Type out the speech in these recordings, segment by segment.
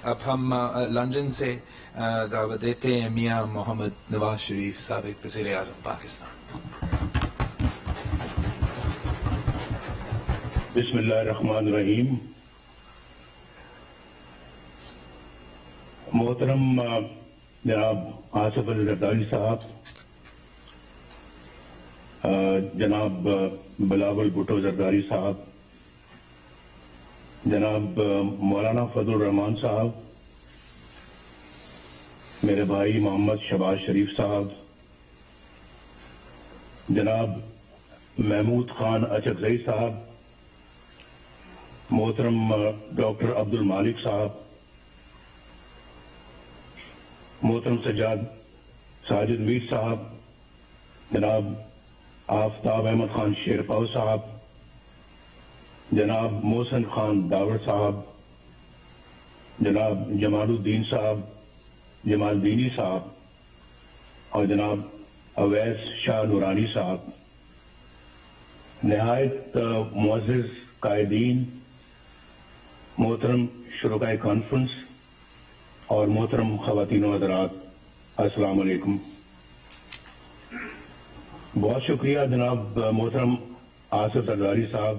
اب ہم لندن سے دعوت دیتے ہیں میاں محمد نواز شریف سابق وزیر اعظم پاکستان. بسم اللہ الرحمن الرحیم. محترم جناب آصف علی زرداری صاحب، جناب بلاول بھٹو زرداری صاحب، جناب مولانا فضل الرحمان صاحب، میرے بھائی محمد شہباز شریف صاحب، جناب محمود خان اچکزئی صاحب، محترم ڈاکٹر عبد المالک صاحب، محترم ساجد میر صاحب، جناب آفتاب احمد خان شیرپاؤ صاحب، جناب محسن خان داور صاحب، جناب جمال الدین صاحب، جمال دینی صاحب، اور جناب اویس شاہ نورانی صاحب، نہایت معزز قائدین، محترم شرکاء کانفرنس اور محترم خواتین و حضرات، السلام علیکم. بہت شکریہ جناب محترم آصف زرداری صاحب.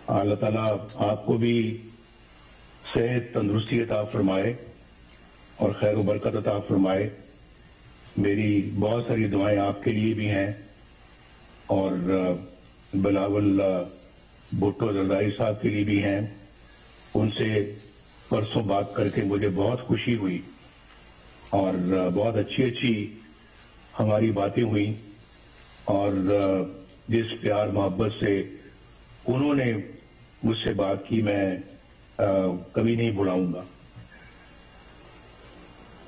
اللہ تعالیٰ آپ کو بھی صحت تندرستی عطا فرمائے اور خیر و برکت عطا فرمائے. میری بہت ساری دعائیں آپ کے لیے بھی ہیں اور بلاول بھٹو زرداری صاحب کے لیے بھی ہیں. ان سے پرسوں بات کر کے مجھے بہت خوشی ہوئی اور بہت اچھی ہماری باتیں ہوئیں، اور جس پیار محبت سے انہوں نے مجھ سے بات کی میں کبھی نہیں بھلاؤں گا.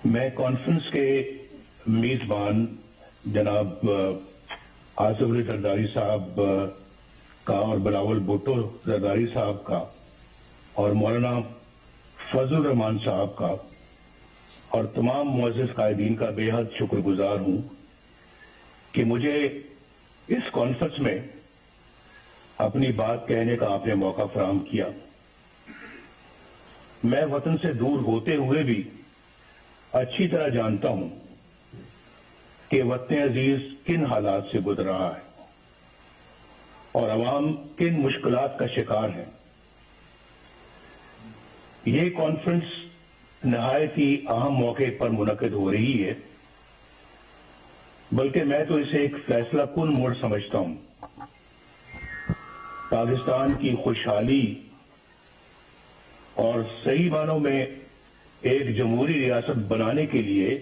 میں کانفرنس کے میزبان جناب آصف علی زرداری صاحب کا اور بلاول بھٹو زرداری صاحب کا اور مولانا فضل الرحمان صاحب کا اور تمام معزز قائدین کا بے حد شکر گزار ہوں کہ مجھے اس کانفرنس میں اپنی بات کہنے کا آپ نے موقع فراہم کیا. میں وطن سے دور ہوتے ہوئے بھی اچھی طرح جانتا ہوں کہ وطن عزیز کن حالات سے گزر رہا ہے اور عوام کن مشکلات کا شکار ہے. یہ کانفرنس نہایت ہی اہم موقع پر منعقد ہو رہی ہے، بلکہ میں تو اسے ایک فیصلہ کن موڑ سمجھتا ہوں. پاکستان کی خوشحالی اور صحیح معنوں میں ایک جمہوری ریاست بنانے کے لیے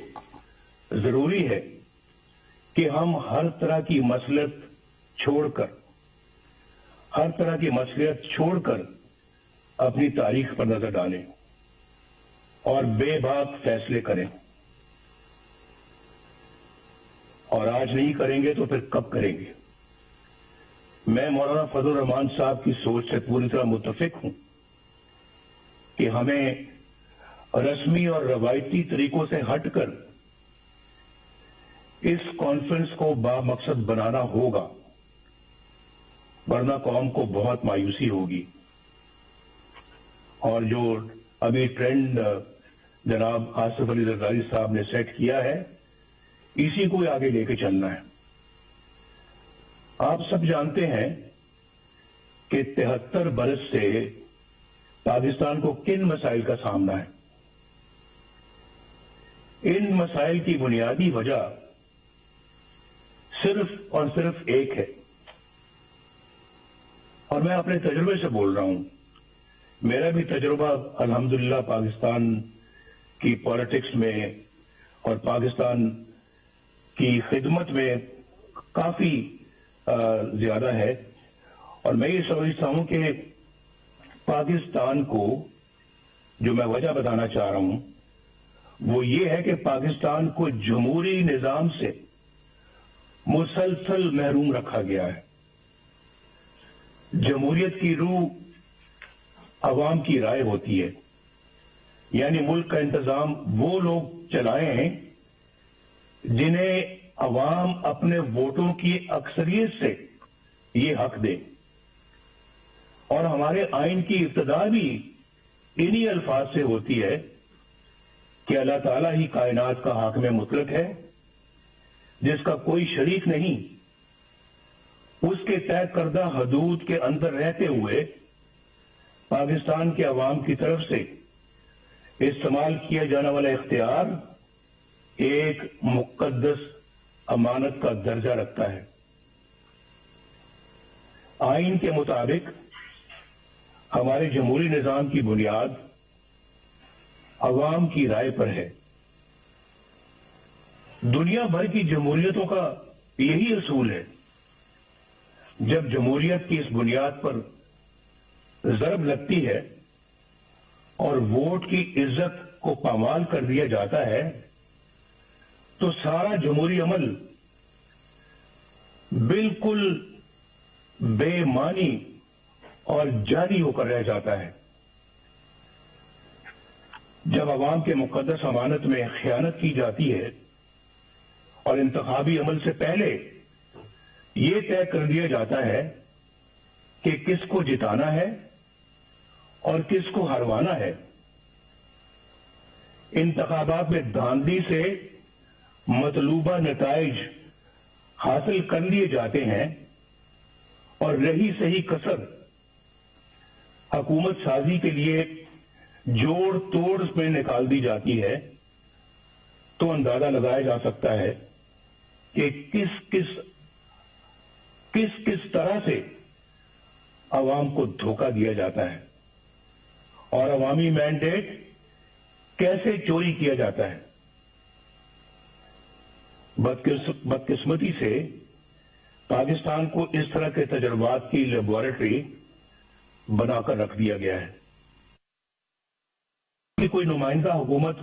ضروری ہے کہ ہم ہر طرح کی مصلحت چھوڑ کر اپنی تاریخ پر نظر ڈالیں اور بے باک فیصلے کریں. اور آج نہیں کریں گے تو پھر کب کریں گے؟ میں مولانا فضل الرحمان صاحب کی سوچ سے پوری طرح متفق ہوں کہ ہمیں رسمی اور روایتی طریقوں سے ہٹ کر اس کانفرنس کو با مقصد بنانا ہوگا، ورنہ قوم کو بہت مایوسی ہوگی. اور جو ابھی ٹرینڈ جناب آصف علی زرداری صاحب نے سیٹ کیا ہے، اسی کو آگے لے کے چلنا ہے. آپ سب جانتے ہیں کہ 73 برس سے پاکستان کو کن مسائل کا سامنا ہے. ان مسائل کی بنیادی وجہ صرف اور صرف ایک ہے، اور میں اپنے تجربے سے بول رہا ہوں. میرا بھی تجربہ الحمدللہ پاکستان کی پالیٹکس میں اور پاکستان کی خدمت میں کافی زیادہ ہے، اور میں یہ سمجھتا ہوں کہ پاکستان کو جو میں وجہ بتانا چاہ رہا ہوں وہ یہ ہے کہ پاکستان کو جمہوری نظام سے مسلسل محروم رکھا گیا ہے. جمہوریت کی روح عوام کی رائے ہوتی ہے، یعنی ملک کا انتظام وہ لوگ چلائے ہیں جنہیں عوام اپنے ووٹوں کی اکثریت سے یہ حق دے. اور ہمارے آئین کی ابتدا بھی इन्हीं अल्फाज से होती है कि अल्लाह ताला ही कायनात का हाकिम मुतलक है, जिसका कोई शरीक नहीं। उसके तय करदा हदूद के अंदर रहते हुए पाकिस्तान के अवाम की तरफ से इस्तेमाल किया जाने वाला इख्तियार एक मुकद्दस अमानत का दर्जा रखता है। आइन के मुताबिक हमारे जमहूरी निजाम की बुनियाद अवाम की राय पर है। दुनिया भर की जमहूरियतों का यही असूल है। जब जमहूरियत की इस बुनियाद पर जरब लगती है और वोट की इज्जत को पामाल कर दिया जाता है, तो सारा जमहूरी अमल बिल्कुल बेमानी और जारी होकर रह जाता है। जब अवाम के मुकद्दस अमानत में खयानत की जाती है और इंतखाबी अमल से पहले ये तय कर दिया जाता है कि किसको जिताना है और किसको हरवाना है, इंतखाबात में धांधली से मतलूबा नताइज हासिल कर लिए जाते हैं और रही सही कसर हुकूमत साजी के लिए जोड़ तोड़ में निकाल दी जाती है, तो अंदाजा लगाया जा सकता है कि किस तरह से अवाम को धोखा दिया जाता है और अवामी मैंडेट कैसे चोरी किया जाता है। बदकिस्मती से पाकिस्तान को इस तरह के तजुर्बात की लेबोरेटरी बनाकर रख दिया गया है कि कोई नुमाइंदा हुकूमत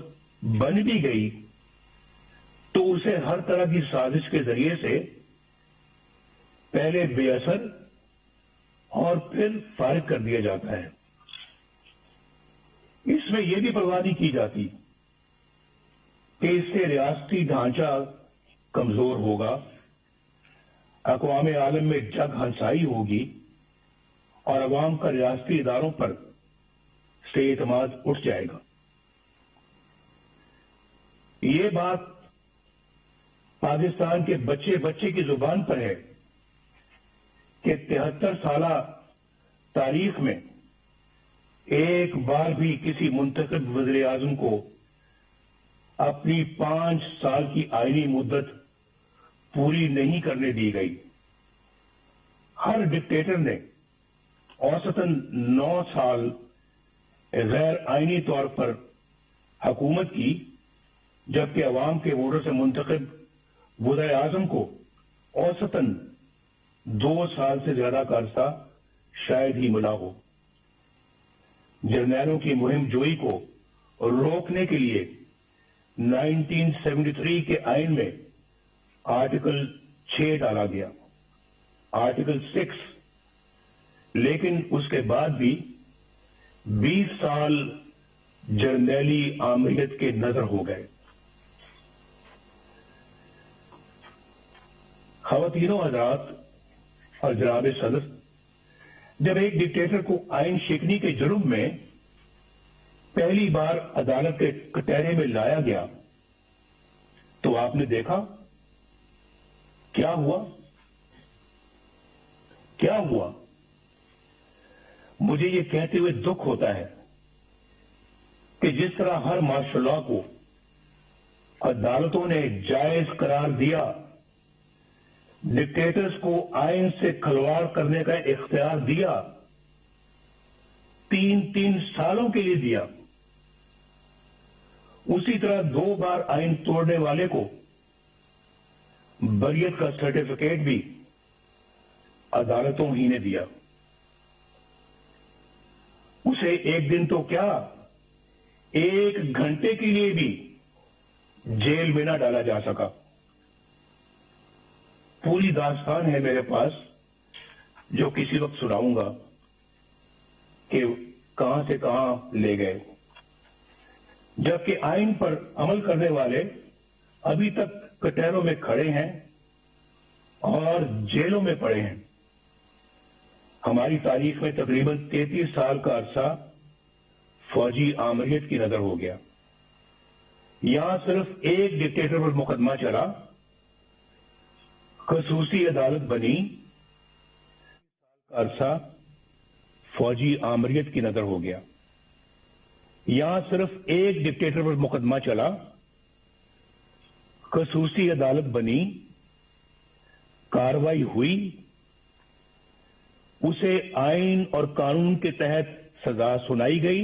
बन भी गई तो उसे हर तरह की साजिश के जरिए से पहले बेअसर और फिर फारिग कर दिया जाता है। इसमें यह भी परवाह नहीं की जाती कि इससे रियासती ढांचा कमजोर होगा, अक़वाम आलम में जग हंसाई होगी और अवाम का रियासती इदारों पर से एतमाद उठ जाएगा। ये बात पाकिस्तान के बच्चे बच्चे की जुबान पर है कि 73 साला तारीख में एक बार भी किसी मुंतखब वज़ीर आज़म को अपनी 5 साल की आईनी मुद्दत पूरी नहीं करने दी गई। हर डिक्टेटर ने औसतन 9 साल गैर आईनी तौर पर हुकूमत की, जबकि अवाम के वोटों से मुंतखब वज़ीर आज़म को औसतन 2 साल से ज्यादा का अरसा शायद ही मिला हो। जर्नैलों की मुहिम जोई को रोकने के लिए 1973 के आइन में आर्टिकल 6 डाला गया, आर्टिकल 6, लेकिन उसके बाद भी 20 साल जर्नैली आमरीत के नजर हो गए। ख़वातीनों हज़रात और जनाब सदर, जब एक डिक्टेटर को आइन शिकनी के जुर्म में पहली बार अदालत के कटहरे में लाया गया तो आपने देखा क्या हुआ। क्या हुआ? मुझे ये कहते हुए दुख होता है कि जिस तरह हर मार्शल लॉ को अदालतों ने जायज करार दिया, डिक्टेटर्स को आइन से खिलवाड़ करने का इख्तियार दिया, 3-3 सालों के लिए दिया, उसी तरह 2 बार आइन तोड़ने वाले को बरियत का सर्टिफिकेट भी अदालतों ही ने दिया। उसे एक दिन तो क्या, 1 घंटे के लिए भी जेल में ना डाला जा सका। पूरी दास्तान है मेरे पास जो किसी वक्त सुनाऊंगा कि कहां से कहां ले गए, जबकि आइन पर अमल करने वाले अभी तक कटहरों में खड़े हैं और जेलों में पड़े हैं। हमारी तारीख में तकरीबन 33 साल का अरसा फौजी आमरीत की नजर हो गया। यहां सिर्फ एक डिक्टेटर पर मुकदमा चला, खसूसी अदालत बनी, अरसा फौजी आमरीत की नजर हो गया। यहां सिर्फ एक डिक्टेटर पर मुकदमा चला, खसूसी अदालत बनी, कार्रवाई हुई, उसे आइन और कानून के तहत सजा सुनाई गई,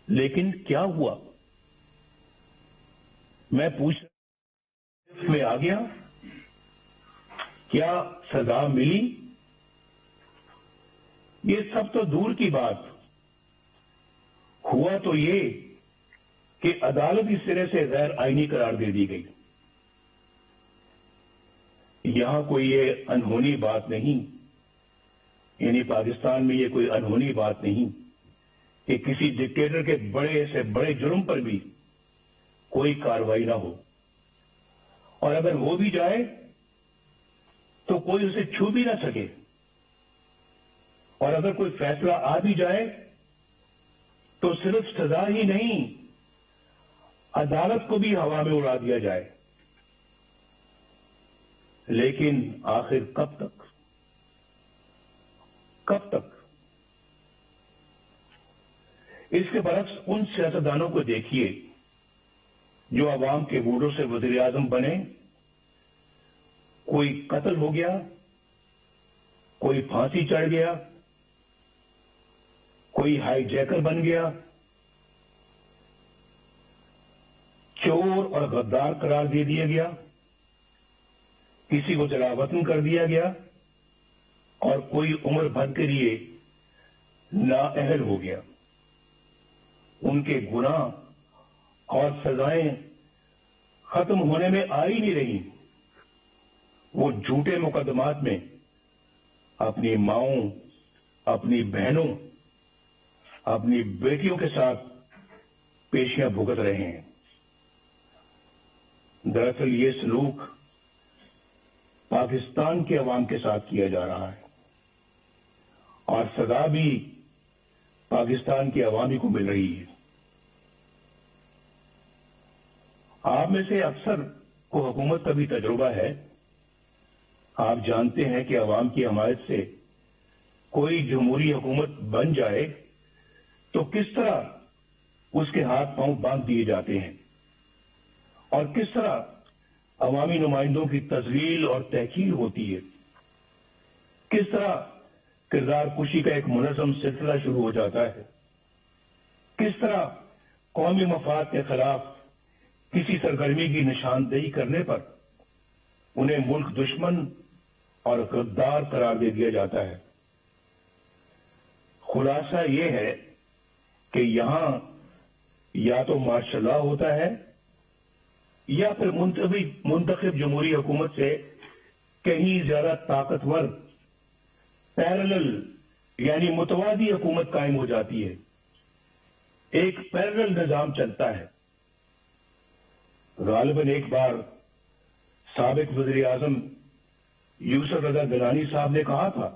लेकिन क्या हुआ? मैं पूछ में आ गया, क्या सजा मिली? ये सब तो दूर की बात। हुआ तो ये कि अदालत इस सिरे से गैर आईनी करार दे दी गई। यहां कोई ये अनहोनी बात नहीं, यानी पाकिस्तान में ये कोई अनहोनी बात नहीं कि किसी डिक्टेटर के बड़े से बड़े जुर्म पर भी कोई कार्रवाई ना हो, और अगर हो भी जाए तो कोई उसे छू भी ना सके, और अगर कोई फैसला आ भी जाए तो सिर्फ सजा ही नहीं, अदालत को भी हवा में उड़ा दिया जाए। लेकिन आखिर कब तक? कब तक? इसके बरक्स उन सियासतदानों को देखिए जो अवाम के वोटों से वजीर आजम बने, कोई कत्ल हो गया, कोई फांसी चढ़ गया, कोई हाईजैकर बन गया, चोर और गद्दार करार दे दिया गया, किसी को जलावतन कर दिया गया, और कोई उम्र भर के लिए नाअहल हो गया। उनके गुनाह और सजाएं खत्म होने में आ ही नहीं रही। वो झूठे मुकदमात में अपनी माओं, अपनी बहनों, अपनी बेटियों के साथ पेशियां भुगत रहे हैं। दरअसल ये सलूक पाकिस्तान के अवाम के साथ किया जा रहा है, और सजा भी पाकिस्तान के अवामी को मिल रही है। आप में से अक्सर को हुकूमत का भी तजुर्बा है। आप जानते हैं कि अवाम की हमायत से कोई जमहूरी हुकूमत बन जाए तो किस तरह उसके हाथ पांव बांध दिए जाते हैं, और किस तरह अवामी नुमाइंदों की तजलील और तहकीर होती है, किस तरह किरदार कुशी का एक मुनज़्ज़म सिलसिला शुरू हो जाता है, किस तरह कौमी मफाद के खिलाफ किसी सरगर्मी की निशानदेही करने पर उन्हें मुल्क दुश्मन और गद्दार करार दे दिया जाता है। खुलासा यह है कि यहां या तो मार्शल लॉ होता है, या फिर मुंतखब जमहूरी हुकूमत से कहीं ज्यादा ताकतवर पैरेलल यानी मुतवादी हुकूमत कायम हो जाती है। एक पैरेलल निजाम चलता है। गालिबन एक बार साबिक वज़ीर आज़म यूसुफ रज़ा गिलानी साहब ने कहा था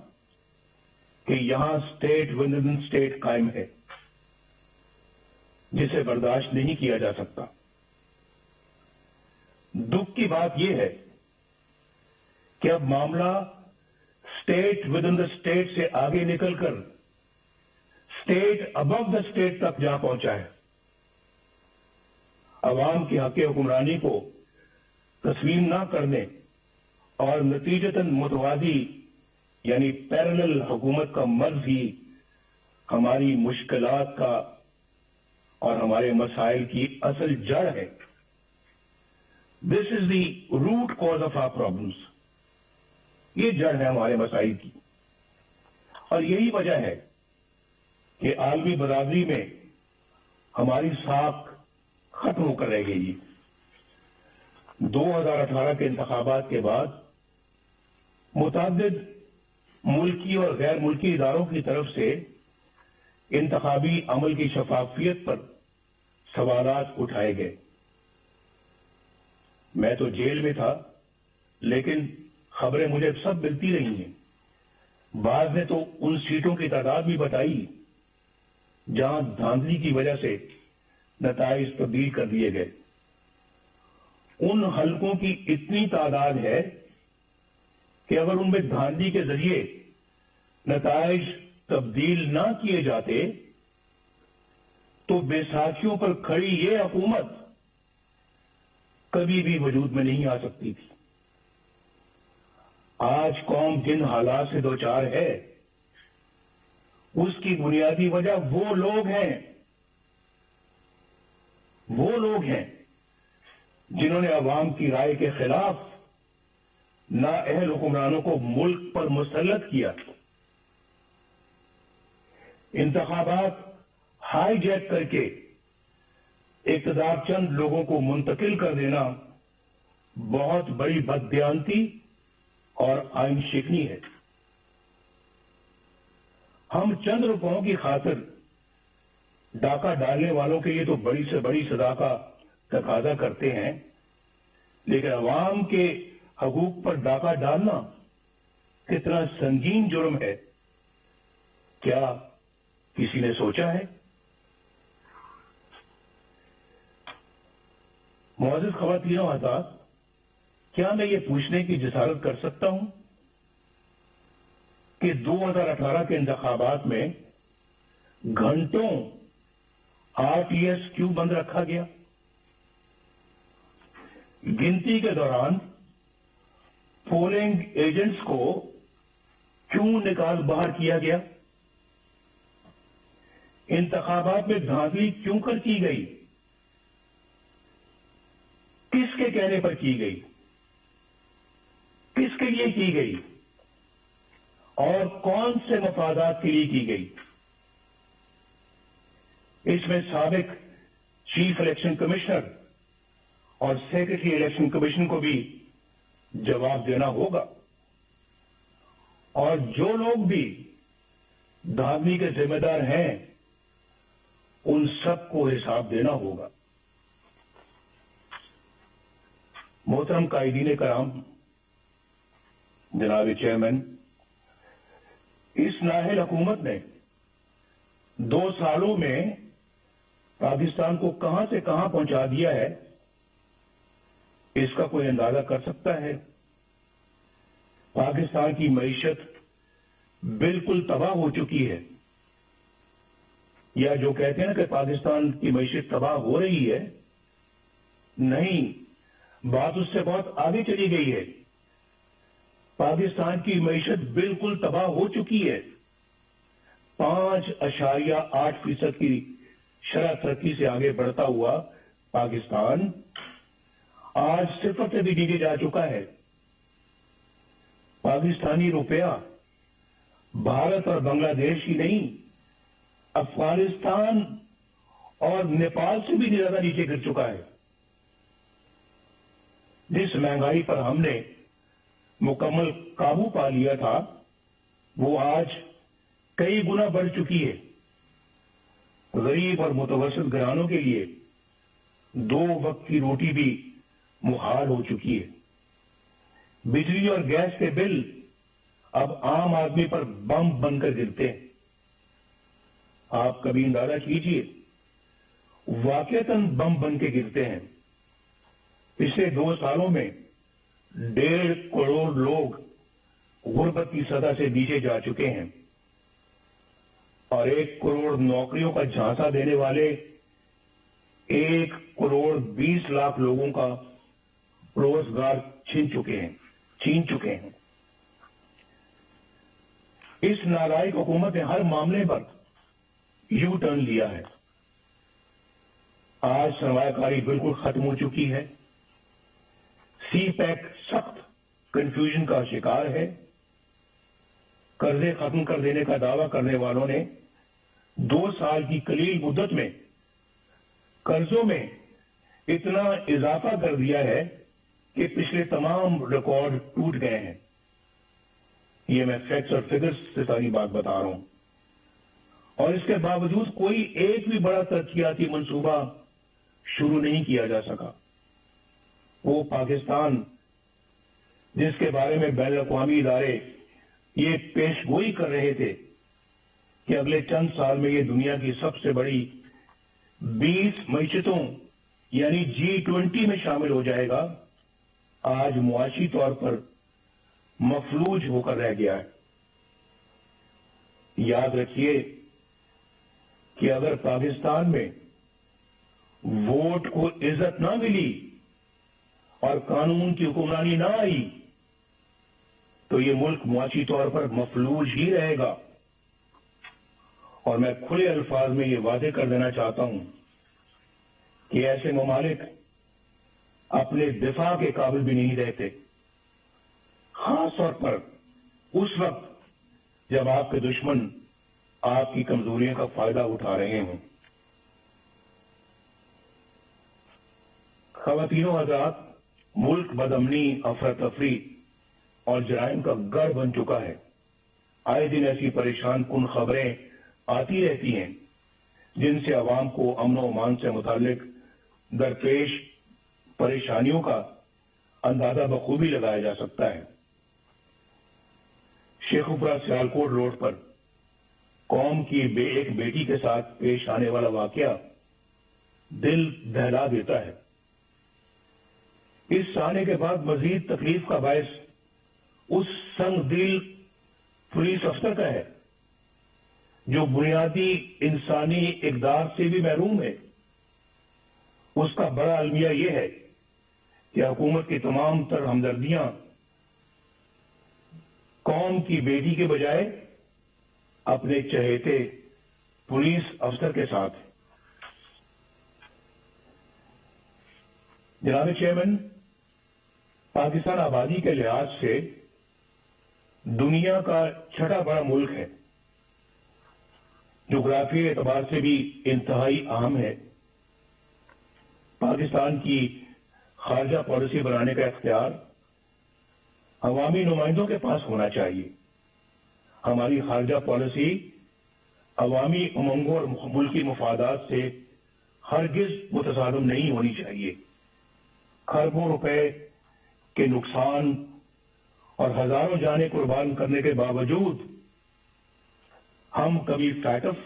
कि यहां स्टेट विद इन स्टेट कायम है, जिसे बर्दाश्त नहीं किया जा सकता। दुख की बात यह है कि अब मामला state with in the state से आगे निकलकर स्टेट अबव द स्टेट तक जा पहुंचा है। अवाम के हक हुक्मरानी को तस्लीम ना करने और नतीजतन मुतवादी यानी पैरेलल हुकूमत का मर्ज ही हमारी मुश्किलात का और हमारे मसाइल की असल जड़ है। This is the root cause of our problems. ये जड़ है हमारे मसाइल की, और यही वजह है कि आलमी बरादरी में हमारी साख खत्म होकर रह गई। 2018 के इंतखाबात के बाद मुतअद्दिद मुल्की और गैर मुल्की इदारों की तरफ से इंतखाबी अमल की शफाफियत पर सवालात उठाए गए। मैं तो जेल में था, लेकिन खबरें मुझे सब मिलती रही हैं। बाद में तो उन सीटों की तादाद भी बताई जहां धांधली की वजह से नताइज तब्दील कर दिए गए। उन हलकों की इतनी तादाद है कि अगर उनमें धांधली के जरिए नताइज तब्दील ना किए जाते तो बैसाखियों पर खड़ी ये हुकूमत कभी भी वजूद में नहीं आ सकती थी। आज कौम जिन हालात से दो चार है, उसकी बुनियादी वजह वो लोग हैं जिन्होंने अवाम की राय के खिलाफ नाअहल हुक्मरानों को मुल्क पर मुसल्लत किया। इंतखाबात हाईजैक करके इक़्तिदार चंद लोगों को मुंतकिल कर देना बहुत बड़ी बददियानती और आइन शिकनी है। हम चंद रुपयों की खातिर डाका डालने वालों के लिए तो बड़ी से बड़ी सजा का तकाजा करते हैं, लेकिन अवाम के हकूक पर डाका डालना कितना संगीन जुर्म है, क्या किसी ने सोचा है? मुअज़्ज़िज़ ख़वातीन और हज़रात, क्या मैं ये पूछने की जिसारत कर सकता हूं कि 2018 के इंतखाबात में घंटों RTS क्यों बंद रखा गया? गिनती के दौरान पोलिंग एजेंट्स को क्यों निकाल बाहर किया गया? इंतखाबात में धांधली क्यों कर की गई? किसके कहने पर की गई? किसके लिए की गई? और कौन से मफादात के लिए की गई? इसमें साबिक चीफ इलेक्शन कमिश्नर और सेक्रेटरी इलेक्शन कमीशन को भी जवाब देना होगा, और जो लोग भी धांधली के जिम्मेदार हैं उन सबको हिसाब देना होगा। मोहतरम कायदीन कराम, जनाब चेयरमैन, इस नाअहल हुकूमत ने 2 सालों में पाकिस्तान को कहां से कहां पहुंचा दिया है, इसका कोई अंदाजा कर सकता है? पाकिस्तान की मईशत बिल्कुल तबाह हो चुकी है, या जो कहते हैं ना कि पाकिस्तान की मईशत तबाह हो रही है, नहीं, बात उससे बहुत आगे चली गई है। पाकिस्तान की मईशत बिल्कुल तबाह हो चुकी है। 5.8% की शरह तरक्की से आगे बढ़ता हुआ पाकिस्तान आज सिफर से भी नीचे जा चुका है। पाकिस्तानी रुपया भारत और बांग्लादेश ही नहीं, अफगानिस्तान और नेपाल से भी ज्यादा नीचे गिर चुका है। जिस महंगाई पर हमने मुकम्मल काबू पा लिया था, वो आज कई गुना बढ़ चुकी है। गरीब और मुतवस्सित घरानों के लिए 2 वक्त की रोटी भी मुहाल हो चुकी है। बिजली और गैस के बिल अब आम आदमी पर बम बनकर गिरते हैं। आप कभी अंदाजा कीजिए, वाकईतन बम बन के गिरते हैं। पिछले 2 सालों में 1.5 करोड़ लोग गुर्बत की सतह से नीचे जा चुके हैं, और 1 करोड़ नौकरियों का झांसा देने वाले 1 करोड़ 20 लाख लोगों का रोजगार छीन चुके हैं। इस नालायक हुकूमत ने हर मामले पर यू टर्न लिया है। आज सरमायाकारी बिल्कुल खत्म हो चुकी है। CPEC सख्त कंफ्यूजन का शिकार है। कर्जे खत्म कर देने का दावा करने वालों ने 2 साल की कलील मुद्दत में कर्जों में इतना इजाफा कर दिया है कि पिछले तमाम रिकॉर्ड टूट गए हैं। ये मैं फैक्ट्स और फिगर्स से सारी बात बता रहा हूं, और इसके बावजूद कोई एक भी बड़ा तरक्याती मंसूबा शुरू नहीं किया जा सका। वो पाकिस्तान जिसके बारे में बैनुल-अक़वामी इदारे ये पेशगोई कर रहे थे کہ اگلے چند سال میں یہ دنیا کی سب سے بڑی 20 معیشتوں یعنی G20 میں شامل ہو جائے گا، آج معاشی طور پر مفلوج ہو کر رہ گیا ہے۔ یاد رکھیے کہ اگر پاکستان میں ووٹ کو عزت نہ ملی اور قانون کی حکمرانی نہ آئی تو یہ ملک معاشی طور پر مفلوج ہی رہے گا۔ اور میں کھلے الفاظ میں یہ وعدے کر دینا چاہتا ہوں کہ ایسے ممالک اپنے دفاع کے قابل بھی نہیں رہتے، خاص طور پر اس وقت جب آپ کے دشمن آپ کی کمزوریوں کا فائدہ اٹھا رہے ہوں۔ خواتین و حضرات، ملک بدامنی، افراتفری اور جرائم کا گڑھ بن چکا ہے۔ آئے دن ایسی پریشان کن خبریں آتی رہتی ہیں جن سے عوام کو امن و امان سے متعلق درپیش پریشانیوں کا اندازہ بخوبی لگایا جا سکتا ہے۔ شیخوپورہ سیالکوٹ روڈ پر قوم کی ایک بیٹی کے ساتھ پیش آنے والا واقعہ دل دہلا دیتا ہے۔ اس آنے کے بعد مزید تکلیف کا باعث اس سنگ دل پولیس افسر کا ہے جو بنیادی انسانی اقدار سے بھی محروم ہے۔ اس کا بڑا المیہ یہ ہے کہ حکومت کی تمام تر ہمدردیاں قوم کی بیٹی کے بجائے اپنے چہیتے پولیس افسر کے ساتھ ہے۔ جناب چیئرمین، پاکستان آبادی کے لحاظ سے دنیا کا چھٹا بڑا ملک ہے، جغرافیائی اعتبار سے بھی انتہائی اہم ہے۔ پاکستان کی خارجہ پالیسی بنانے کا اختیار عوامی نمائندوں کے پاس ہونا چاہیے۔ ہماری خارجہ پالیسی عوامی امنگوں اور ملکی مفادات سے ہرگز متصادم نہیں ہونی چاہیے۔ کھربوں روپے کے نقصان اور ہزاروں جانیں قربان کرنے کے باوجود ہم کبھی فیٹف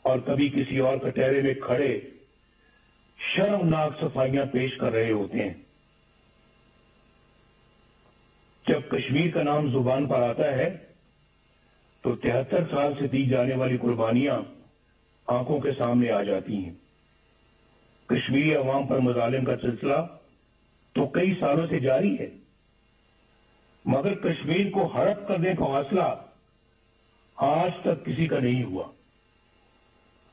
اور کبھی کسی اور کٹہرے میں کھڑے شرمناک صفائیاں پیش کر رہے ہوتے ہیں۔ جب کشمیر کا نام زبان پر آتا ہے تو 73 سال سے دی جانے والی قربانیاں آنکھوں کے سامنے آ جاتی ہیں۔ کشمیری عوام پر مظالم کا سلسلہ تو کئی سالوں سے جاری ہے، مگر کشمیر کو ہڑپ کرنے کا حوصلہ آج تک کسی کا نہیں ہوا۔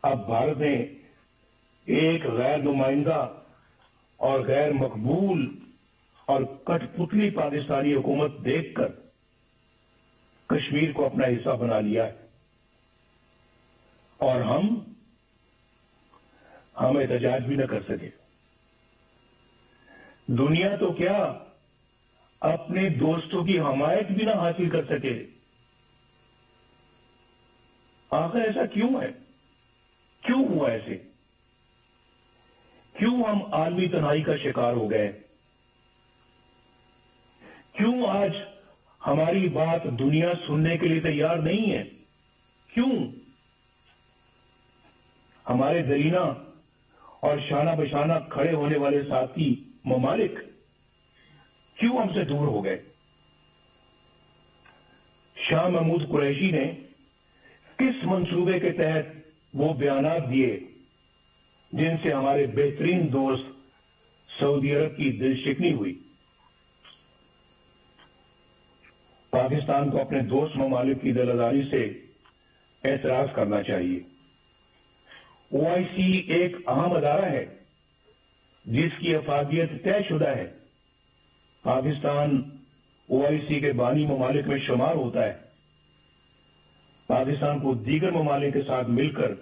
اب بھارت نے ایک غیر نمائندہ اور غیر مقبول اور کٹ پتلی پاکستانی حکومت دیکھ کر کشمیر کو اپنا حصہ بنا لیا ہے، اور ہم احتجاج بھی نہ کر سکے۔ دنیا تو کیا اپنے دوستوں کی حمایت بھی نہ حاصل کر سکے۔ آخر ایسا کیوں ہے؟ کیوں ہوا ایسے؟ کیوں ہم عالمی تنہائی کا شکار ہو گئے؟ کیوں آج ہماری بات دنیا سننے کے لیے تیار نہیں ہے؟ کیوں ہمارے درینہ اور شانہ بشانہ کھڑے ہونے والے ساتھی ممالک کیوں ہم سے دور ہو گئے؟ شاہ محمود قریشی نے کس منصوبے کے تحت وہ بیانات دیے جن سے ہمارے بہترین دوست سعودی عرب کی دل شکنی ہوئی؟ پاکستان کو اپنے دوست ممالک کی دل آزاری سے اعتراض کرنا چاہیے۔ OIC ایک اہم ادارہ ہے جس کی افادیت طے شدہ ہے۔ پاکستان OIC کے بانی ممالک میں شمار ہوتا ہے۔ پاکستان کو دیگر ممالک کے ساتھ مل کر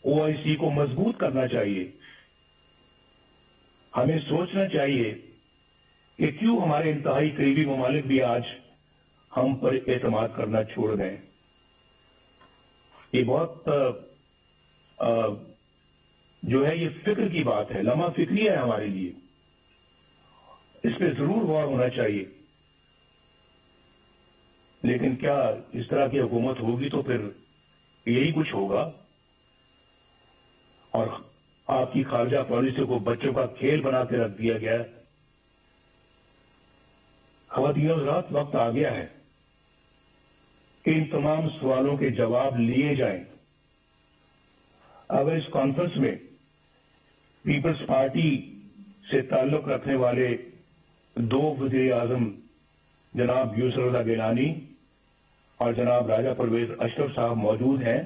OIC کو مضبوط کرنا چاہیے۔ ہمیں سوچنا چاہیے کہ کیوں ہمارے انتہائی قریبی ممالک بھی آج ہم پر اعتماد کرنا چھوڑ گئے۔ یہ بہت جو ہے یہ فکر کی بات ہے، لمحہ فکری ہے ہمارے لیے۔ اس پہ ضرور غور ہونا چاہیے، لیکن کیا اس طرح کی حکومت ہوگی تو پھر यही कुछ होगा और आपकी खारजा पॉलिसी को बच्चों का खेल बना के रख दिया गया है। ख़वातीन और हज़रात, वक्त आ गया है कि इन तमाम सवालों के जवाब लिए जाएं। अगर इस कॉन्फ्रेंस में पीपल्स पार्टी से ताल्लुक रखने वाले दो वज़ीर आज़म जनाब यूसुफ रज़ा गिलानी और जनाब राजा परवेज अशरफ साहब मौजूद हैं,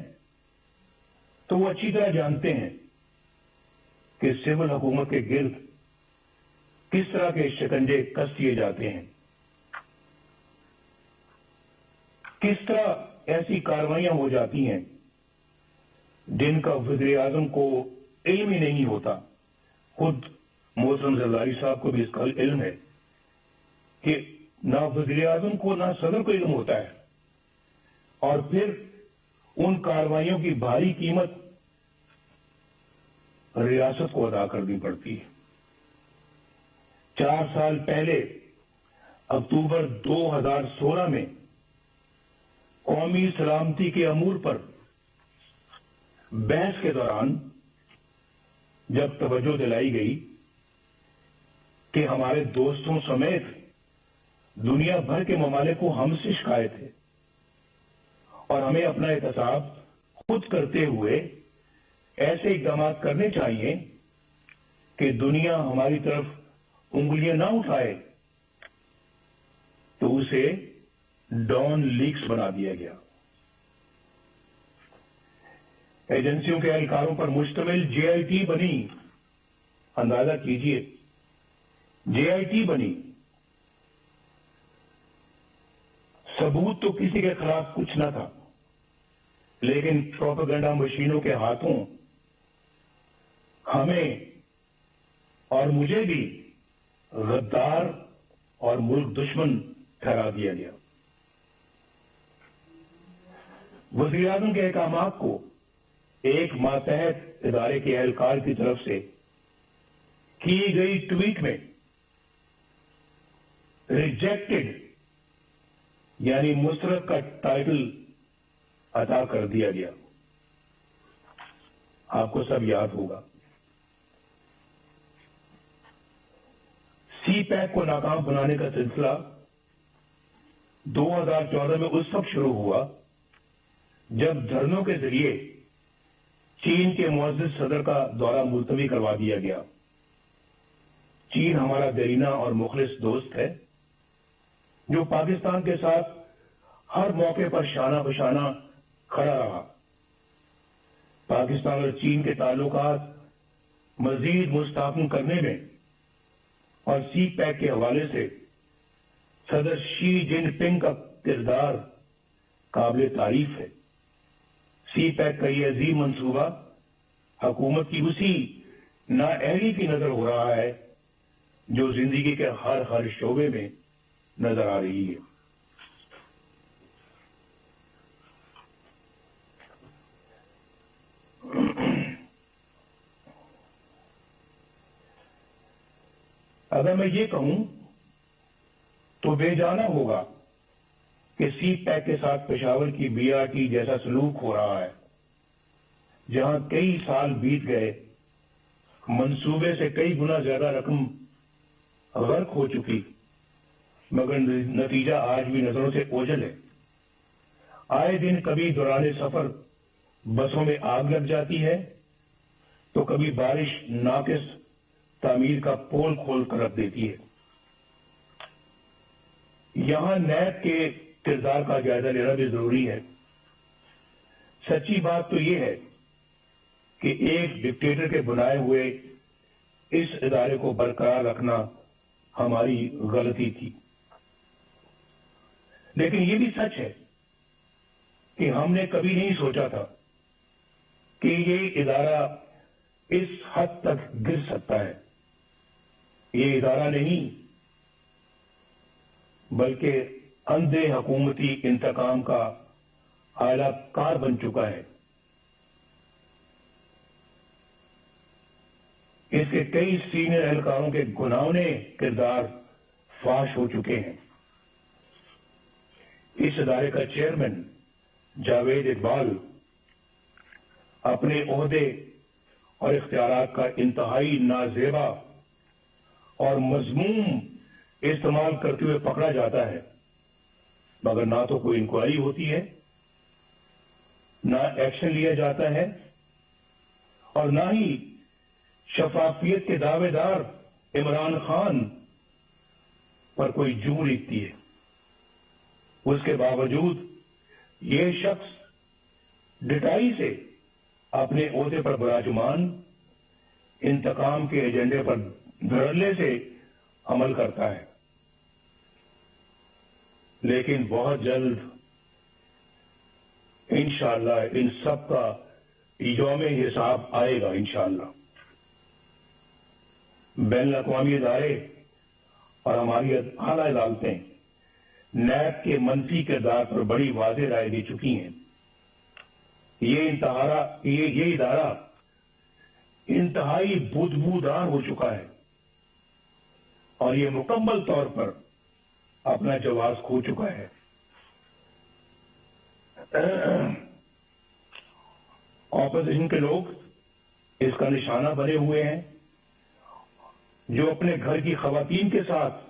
तो वो अच्छी तरह जानते हैं कि सिविल हुकूमत के गिर्द किस तरह के शिकंजे कस दिए जाते हैं, किस तरह ऐसी कार्रवाइयां हो जाती हैं जिनका वज़ीर आज़म को इल्म ही नहीं होता। खुद मोहतरम जरदारी साहब को भी इसका इल्म है कि ना वज़ीर आज़म को ना सदर को इल्म होता है, और फिर उन कार्रवाइयों की भारी कीमत रियासत को अदा करनी पड़ती है। 4 साल पहले अक्टूबर 2016 में कौमी सलामती के अमूर पर बहस के दौरान जब तवज्जो दिलाई गई कि हमारे दोस्तों समेत दुनिया भर के ममालिक को हमसे शिकायत है और हमें अपना एहतसाब खुद करते हुए ऐसे इकदाम करने चाहिए कि दुनिया हमारी तरफ उंगलियां ना उठाए, तो उसे डॉन लीक्स बना दिया गया। एजेंसियों के एहलकारों पर मुश्तमिल जेआईटी बनी। अंदाजा कीजिए, जेआईटी बनी। सबूत तो किसी के खिलाफ कुछ न था, लेकिन प्रोपेगेंडा मशीनों के हाथों हमें और मुझे भी गद्दार और मुल्क दुश्मन ठहरा दिया गया। वज़ीर आज़म के अहकामात को एक मातहत इदारे के एहलकार की तरफ से की गई ट्वीट में रिजेक्टेड यानी मुस्तरद का टाइटल अता कर दिया गया। आपको सब याद होगा। सी पैक को नाकाम बनाने का सिलसिला 2014 में उस वक्त शुरू हुआ जब धरनों के जरिए चीन के मुअज़्ज़िज़ सदर का दौरा मुलतवी करवा दिया गया। चीन हमारा देरीना और मुखलिस दोस्त है जो पाकिस्तान के साथ हर मौके पर शाना बशाना खड़ा रहा। पाकिस्तान और चीन के ताल्लुकात मजीद मुस्तहकम करने में और सी पैक के हवाले से सदर शी जिनपिंग का किरदार काबिल तारीफ है। सी पैक का यह अजीम मंसूबा हुकूमत की उसी नाअहली की नजर हो रहा है जो जिंदगी के हर शोबे में नजर आ रही है। अगर मैं ये कहूं तो बेजाना होगा कि सी पैक के साथ पेशावर की बीआरटी जैसा सलूक हो रहा है, जहां कई साल बीत गए, मंसूबे से कई गुना ज्यादा रकम गर्क हो चुकी, मगर नतीजा आज भी नजरों से ओझल है। आए दिन कभी दौरान सफर बसों में आग लग जाती है, तो कभी बारिश नाकिस तामीर का पोल खोल कर रख देती है। यहां नैब के किरदार का जायजा लेना भी जरूरी है। सच्ची बात तो यह है कि एक डिक्टेटर के बनाए हुए इस इदारे को बरकरार रखना हमारी गलती थी, लेकिन यह भी सच है कि हमने कभी नहीं सोचा था कि ये इदारा इस हद तक गिर सकता है। ये इदारा नहीं बल्कि अंधे हुकूमती इंतकाम का आला कार बन चुका है। इसके कई सीनियर एहलकारों के गुनाहोने किरदार फाश हो चुके हैं। इस इदारे का चेयरमैन जावेद इकबाल अपने ओहदे और इख्तियारात का इंतहाई नाजेबा और मजमूम इस्तेमाल करते हुए पकड़ा जाता है, मगर ना तो कोई इंक्वायरी होती है, ना एक्शन लिया जाता है, और ना ही शफाफियत के दावेदार इमरान खान पर कोई जू लिखती है। उसके बावजूद ये शख्स डिटाई से अपने ओहदे पर विराजमान इंतकाम के एजेंडे पर धड़ल्ले से अमल करता है। लेकिन बहुत जल्द इंशाअल्लाह इन सब का यौम हिसाब आएगा इंशाअल्लाह। बैन अक़वामी इदारे और हमारी आला अदालतें नैब के मनफी किरदार पर बड़ी वाज़ेह राय दे चुकी हैं। ये इदारा इंतहाई बुदबूदार हो चुका है और ये मुकम्मल तौर पर अपना जवाब खो चुका है। ऑपोजिशन के लोग इसका निशाना बने हुए हैं, जो अपने घर की खवातीन के साथ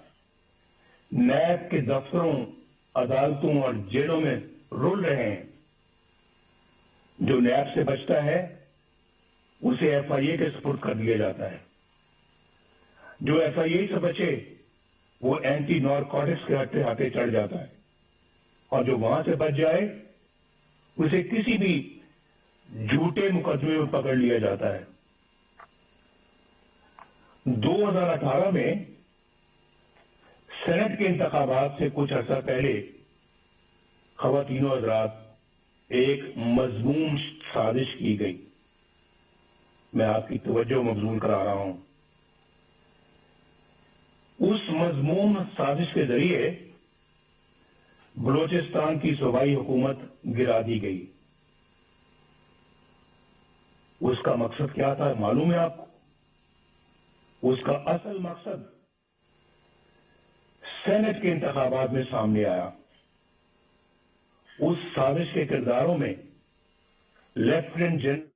नैब के दफ्तरों, अदालतों और जेलों में रुल रहे हैं। जो नैब से बचता है उसे एफआईए के सुपुर्द कर दिया जाता है। जो एफआईए से बचे वो एंटी नारकोटिक्स के हत्थे हाथे चढ़ जाता है, और जो वहां से बच जाए उसे किसी भी झूठे मुकदमे में पकड़ लिया जाता है। 2018 में सेनेट के इंतखाबात से कुछ अर्सा पहले खवातीनों हज़रात एक मजमूम साजिश की गई। मैं आपकी तवज्जो मबजूल करा रहा हूं। उस मजमूम साजिश के जरिए बलोचिस्तान की सूबाई हुकूमत गिरा दी गई। उसका मकसद क्या था मालूम है आपको? उसका असल मकसद सेनेट के इंतखाबात में सामने आया। उस साजिश के किरदारों में लेफ्टिनेंट जनरल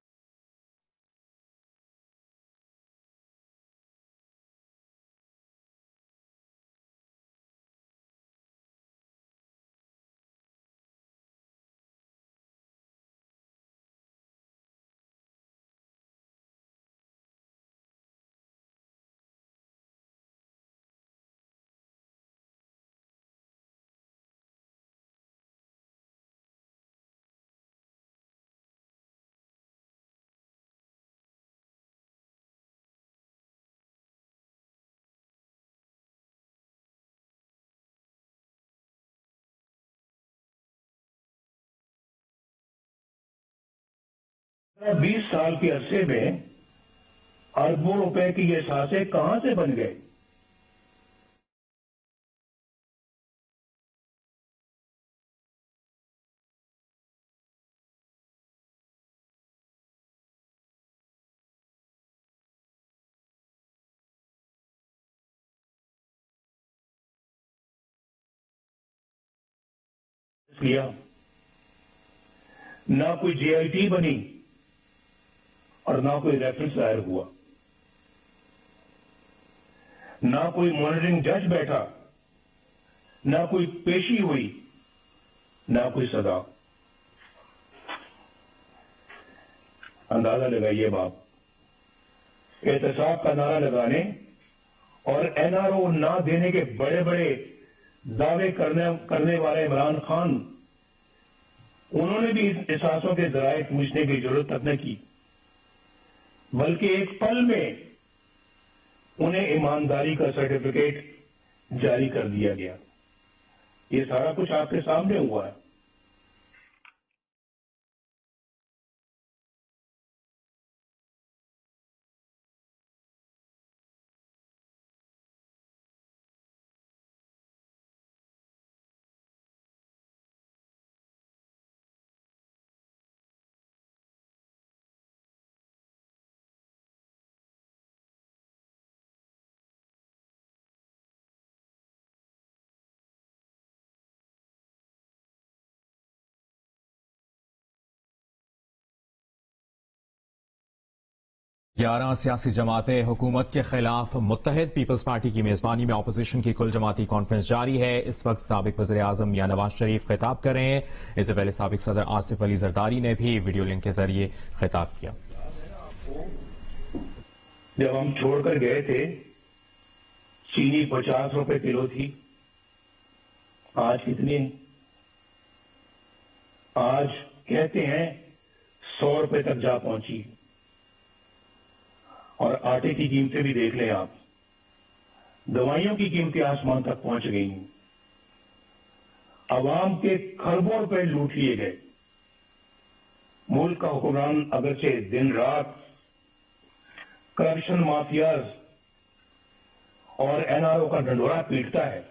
बीस साल के अरसे में अरबों रुपए की ये सासे कहां से बन गए? किया ना कोई जेआईटी बनी और ना कोई रेफरेंस दायर हुआ, ना कोई मॉनिटरिंग जज बैठा, ना कोई पेशी हुई, ना कोई सजा। अंदाजा लगाइए बाप, एहतसाब का नारा लगाने और एनआरओ ना देने के बड़े बड़े दावे करने वाले इमरान खान, उन्होंने भी इस एहसासों के जराए पूछने की जरूरत तक न की, बल्कि एक पल में उन्हें ईमानदारी का सर्टिफिकेट जारी कर दिया गया। ये सारा कुछ आपके सामने हुआ है। 11 سیاسی جماعتیں حکومت کے خلاف متحد پیپلز پارٹی کی میزبانی میں اپوزیشن کی کل جماعتی کانفرنس جاری ہے۔ اس وقت سابق وزیر اعظم میاں نواز شریف خطاب کر رہے ہیں۔ اس سے پہلے سابق صدر آصف علی زرداری نے بھی ویڈیو لنک کے ذریعے خطاب کیا۔ جب ہم چھوڑ کر گئے تھے چینی 50 روپے کلو تھی، آج کتنی؟ آج کہتے ہیں 100 روپے تک جا پہنچی، اور آٹے کی قیمتیں بھی دیکھ لیں آپ، دوائیوں کی قیمتیں آسمان تک پہنچ گئی ہیں، عوام کے کھربوں روپے لوٹ لیے گئے۔ ملک کا حکمران اگرچہ دن رات کرپشن مافیاز اور این آر او کا ڈنڈورا پیٹتا ہے،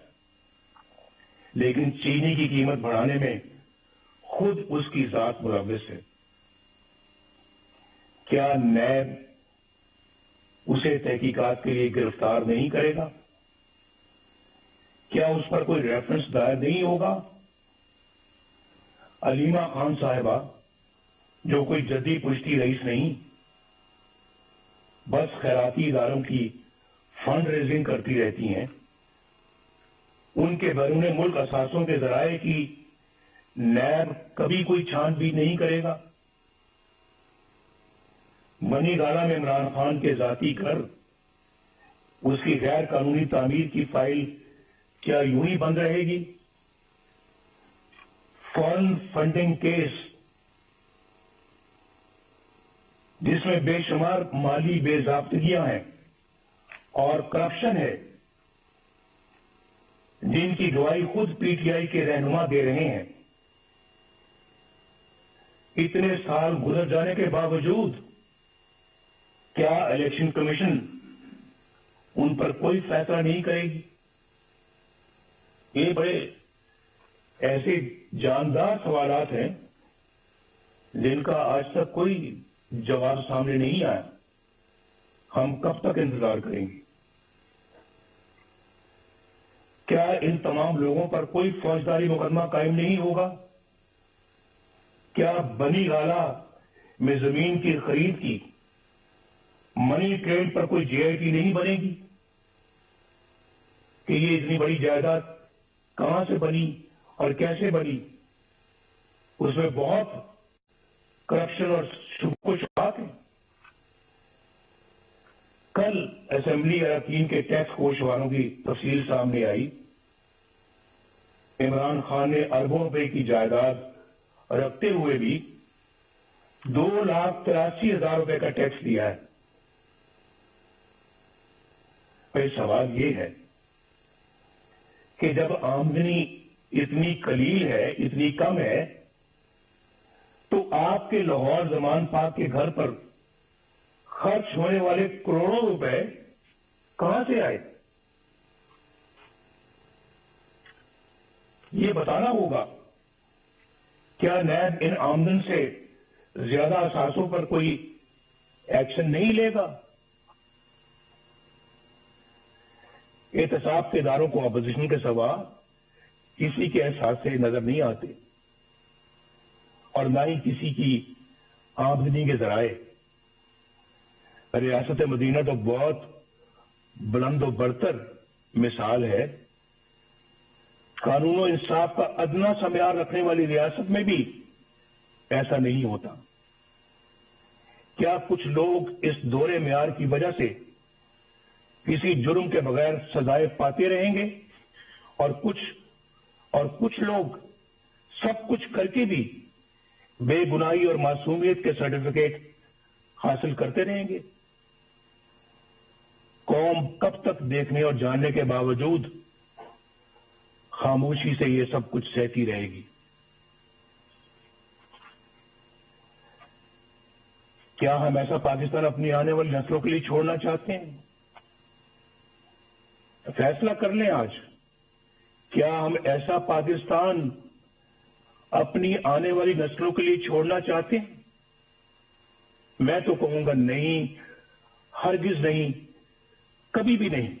لیکن چینی کی قیمت بڑھانے میں خود اس کی ذات ملوث ہے۔ کیا نیب اسے تحقیقات کے لیے گرفتار نہیں کرے گا؟ کیا اس پر کوئی ریفرنس دائر نہیں ہوگا؟ علیمہ خان صاحبہ جو کوئی جدی پشتی رئیس نہیں، بس خیراتی اداروں کی فنڈ ریزنگ کرتی رہتی ہیں، ان کے بیرون ملک اثاثوں کے ذرائع کی نیب کبھی کوئی چھان بین نہیں کرے گا؟ منی گالا میں عمران خان کے ذاتی گھر، اس کی غیر قانونی تعمیر کی فائل کیا یوں ہی بند رہے گی؟ فارن فنڈنگ کیس جس میں بے شمار مالی بے ضابطگیاں ہیں اور کرپشن ہے، جن کی گواہی خود پی ٹی آئی کے رہنما دے رہے ہیں، اتنے سال گزر جانے کے باوجود کیا الیکشن کمیشن ان پر کوئی فیصلہ نہیں کرے گی؟ یہ بڑے ایسے جاندار سوالات ہیں جن کا آج تک کوئی جواب سامنے نہیں آیا۔ ہم کب تک انتظار کریں گے؟ کیا ان تمام لوگوں پر کوئی فوجداری مقدمہ قائم نہیں ہوگا؟ کیا بنی گالا میں زمین کی خرید کی منی ٹرینڈ پر کوئی جے آئی ٹی نہیں بنے گی کہ یہ اتنی بڑی جائیداد کہاں سے بنی اور کیسے بنی؟ اس میں بہت کرپشن اور شبہ و شبہات ہیں۔ کل اسمبلی اراکین کے ٹیکس گوشواروں کی تفصیل سامنے آئی۔ عمران خان نے اربوں روپے کی جائیداد رکھتے ہوئے بھی 2,83,000 روپے کا ٹیکس دیا ہے۔ پھر سوال یہ ہے کہ جب آمدنی اتنی قلیل ہے، اتنی کم ہے، تو آپ کے لاہور زمان پاک کے گھر پر خرچ ہونے والے کروڑوں روپے کہاں سے آئے؟ یہ بتانا ہوگا۔ کیا نیب ان آمدن سے زیادہ اثاثوں پر کوئی ایکشن نہیں لے گا؟ احتساب کے اداروں کو اپوزیشن کے سوا کسی کے احساس سے نظر نہیں آتے، اور نہ ہی کسی کی آمدنی کے ذرائع۔ ریاست مدینہ تو بہت بلند و برتر مثال ہے۔ قانون و انصاف کا ادنا سا معیار رکھنے والی ریاست میں بھی ایسا نہیں ہوتا۔ کیا کچھ لوگ اس دورے معیار کی وجہ سے کسی جرم کے بغیر سزائیں پاتے رہیں گے، اور کچھ لوگ سب کچھ کر کے بھی بے گناہی اور معصومیت کے سرٹیفکیٹ حاصل کرتے رہیں گے؟ قوم کب تک دیکھنے اور جاننے کے باوجود خاموشی سے یہ سب کچھ سہتی رہے گی؟ کیا ہم ایسا پاکستان اپنی آنے والی نسلوں کے لیے چھوڑنا چاہتے ہیں؟ فیصلہ کر لیں آج۔ کیا ہم ایسا پاکستان اپنی آنے والی نسلوں کے لیے چھوڑنا چاہتے ہیں؟ میں تو کہوں گا نہیں، ہرگز نہیں، کبھی بھی نہیں،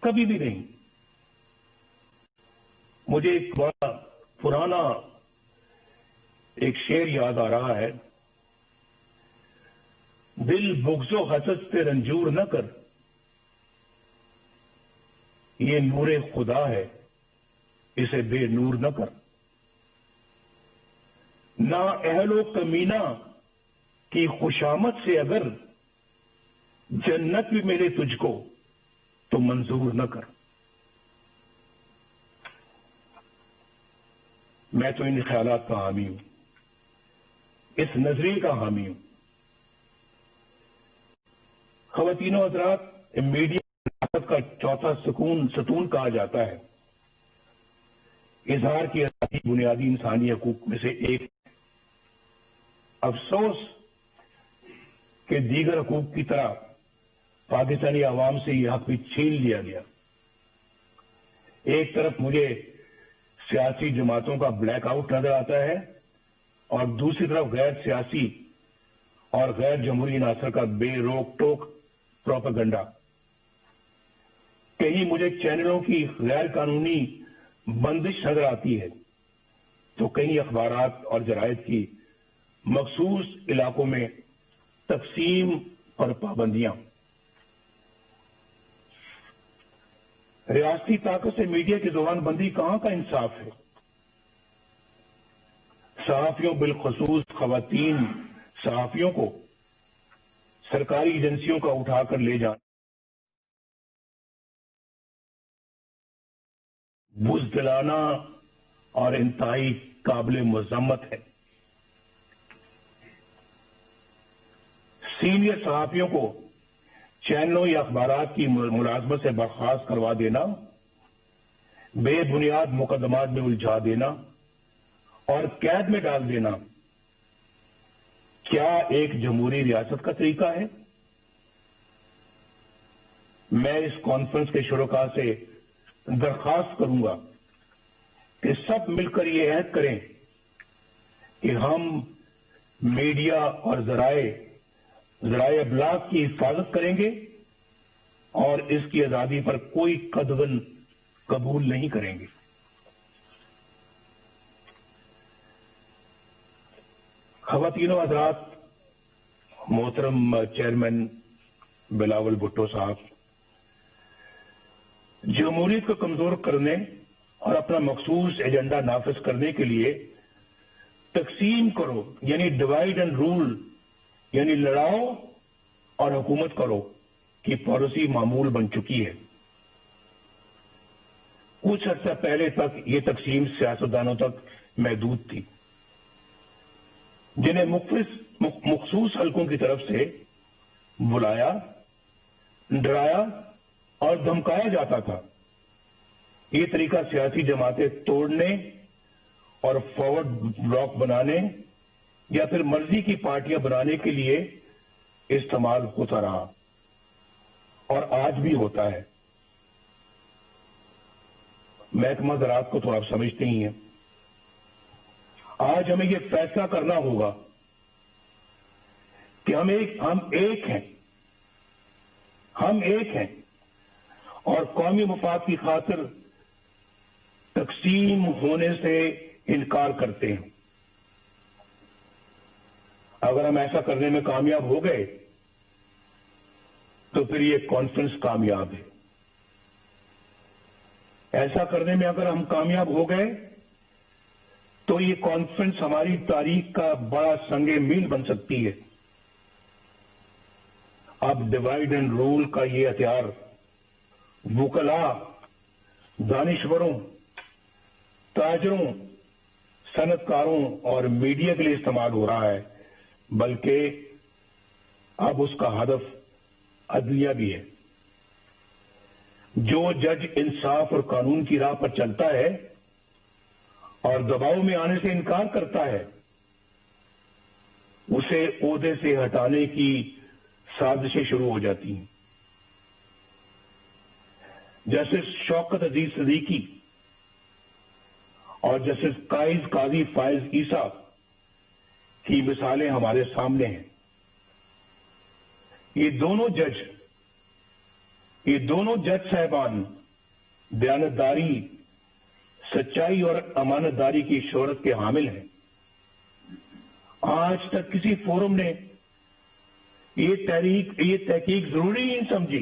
کبھی بھی نہیں۔ مجھے ایک بڑا پرانا ایک شعر یاد آ رہا ہے۔ दिल बुग़्ज़ो हसद से रंजूर न कर, ये नूरे खुदा है, इसे बेनूर न कर। ना अहलो कमीना की खुशामद से अगर जन्नत भी मिले तुझको तो मंजूर न कर। मैं तो इन ख्यालात का हामी हूं, इस नजरिए का हामी हूं। ख़वातीनो हज़रात, मीडिया का चौथा सतून कहा जाता है। इजहार की आज़ादी बुनियादी इंसानी हकूक में से एक। अफसोस कि दीगर हकूक की तरह पाकिस्तानी आवाम से यह हक भी छीन लिया गया। एक तरफ मुझे सियासी जमातों का ब्लैकआउट नजर आता है और दूसरी तरफ गैर सियासी और गैर जमहूरी नासर का बेरोक टोक प्रोपेगेंडा। कहीं मुझे चैनलों की गैर कानूनी बंदिश नजर आती है तो कहीं अखबारात और जरायद की मखसूस इलाकों में तकसीम पर पाबंदियां। रियासती ताकत से मीडिया की जुबानबंदी कहां का इंसाफ है। सहाफियों, बिलखसूस खवातीन सहाफियों को सरकारी एजेंसियों का उठाकर ले जाना बुज़दिलाना और इंतहाई काबिल मज़म्मत है। सीनियर सहाफियों को चैनलों या अखबारात की मुलाजमत से बर्खास्त करवा देना, बेबुनियाद मुकदमात में उलझा देना और कैद में डाल देना क्या एक जमहूरी रियासत का तरीका है? मैं इस कॉन्फ्रेंस के शुरुका से दरखास्त करूंगा कि सब मिलकर ये अहद करें कि हम मीडिया और जराए अबलाग की हिफाजत करेंगे और इसकी आजादी पर कोई कदगन कबूल नहीं करेंगे। ख़वातीनो हज़रात, मोहतरम चेयरमैन बिलावल भुट्टो साहब, जमहूरियत को कमजोर करने और अपना मखसूस एजेंडा नाफिज करने के लिए तकसीम करो यानी डिवाइड एंड रूल यानी लड़ाओ और हुकूमत करो की पॉलिसी मामूल बन चुकी है। कुछ अर्सा पहले तक ये तकसीम सियासतदानों तक महदूद थी, जिन्हें मखसूस हलकों की तरफ से बुलाया, डराया और धमकाया जाता था। ये तरीका सियासी जमातें तोड़ने और फॉरवर्ड ब्लॉक बनाने या फिर मर्जी की पार्टियां बनाने के लिए इस्तेमाल होता रहा और आज भी होता है। महकमा ज़राअत को तो आप समझते ही हैं। आज हमें यह फैसला करना होगा कि हम एक हैं और कौमी मफाद की खातिर तकसीम होने से इनकार करते हैं। अगर हम ऐसा करने में कामयाब हो गए तो फिर ये कॉन्फ्रेंस कामयाब है। ऐसा करने में अगर हम कामयाब हो गए तो ये कॉन्फ्रेंस हमारी तारीख का बड़ा संगे मील बन सकती है। अब डिवाइड एंड रूल का ये हथियार वुकला, दानिश्वरों, ताजरों, सनतकारों और मीडिया के लिए इस्तेमाल हो रहा है, बल्कि अब उसका हदफ अदलिया भी है। जो जज इंसाफ और कानून की राह पर चलता है और दबाव में आने से इनकार करता है, उसे ओहदे से हटाने की साजिशें शुरू हो जाती हैं। जस्टिस शौकत अजीज सदीकी और जस्टिस काजी फायज ईसा की मिसालें हमारे सामने हैं। ये दोनों जज साहिबान दयानतदारी, सच्चाई और अमानतदारी की शोहरत के हामिल हैं। आज तक किसी फोरम ने ये तहकीक जरूरी नहीं समझी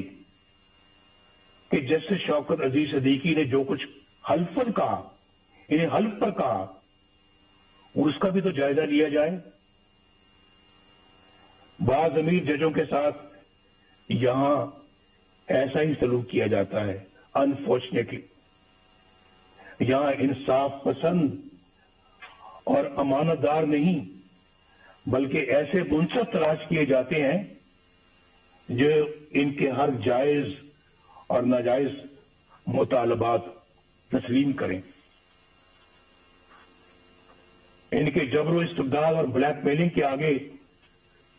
कि जस्टिस शौकत अजीज सिद्दीकी ने जो कुछ हल्फन कहा, इन्हें हल्फ पर कहा, उसका भी तो जायजा लिया जाए। बाज अमीर जजों के साथ यहां ऐसा ही सलूक किया जाता है। अनफॉर्चुनेटली यहां इंसाफ पसंद और अमानतदार नहीं बल्कि ऐसे मुंसफ तलाश किए जाते हैं जो इनके हर जायज और नाजायज मुतालबात तस्लीम करें, इनके जबरो इस्तेमाल और ब्लैकमेलिंग के आगे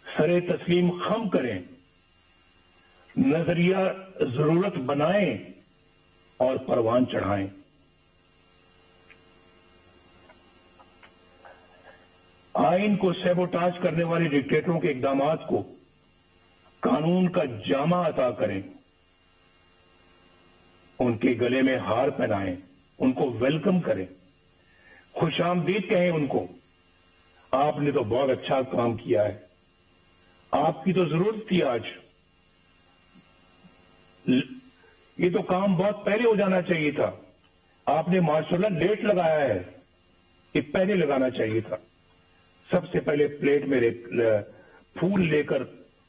सरे तस्लीम खम करें, नजरिया जरूरत बनाएं और परवान चढ़ाएं। आइन को सैबोटाज करने वाले डिक्टेटरों के इकदामात को कानून का जामा अता करें, उनके गले में हार पहनाएं, उनको वेलकम करें, खुशामदीद कहें उनको। आपने तो बहुत अच्छा काम किया है, आपकी तो जरूरत थी आज, ये तो काम बहुत पहले हो जाना चाहिए था, आपने माशाल्लाह लेट लगाया है, ये पहले लगाना चाहिए था। सबसे पहले प्लेट में फूल लेकर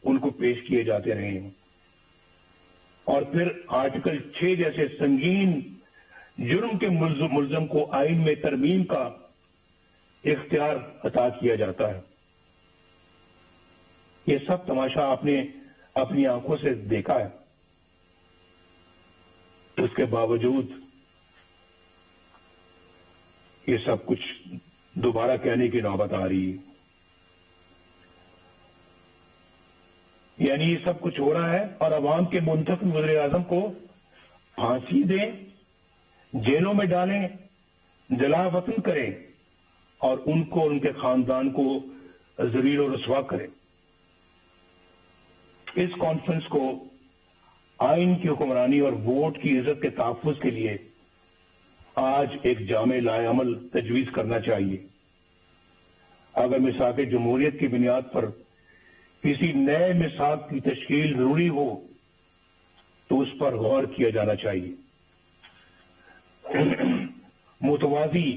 उनको पेश किए जाते रहे हैं और फिर आर्टिकल 6 जैसे संगीन जुर्म के मुल्जम को आइन में तरमीम का इख्तियार अता किया जाता है। ये सब तमाशा आपने अपनी आंखों से देखा है, उसके बावजूद ये सब कुछ दोबारा कहने की नौबत आ रही है। यानी ये सब कुछ हो रहा है और अवाम के मुंतखब वज़ीर आज़म को फांसी दें, जेलों में डालें, जला वतन करें और उनको उनके खानदान को ज़लील और रुसवा करें। इस कॉन्फ्रेंस को आइन की हुक्मरानी और वोट की इज्जत के तहफ़्फ़ुज़ के लिए आज एक जामे लाएअमल तजवीज़ करना चाहिए। अगर मिसाक़ जमहूरियत की बुनियाद पर किसी नए मिसाक़ की तश्कील जरूरी हो तो उस पर गौर किया जाना चाहिए। मुतवाज़ी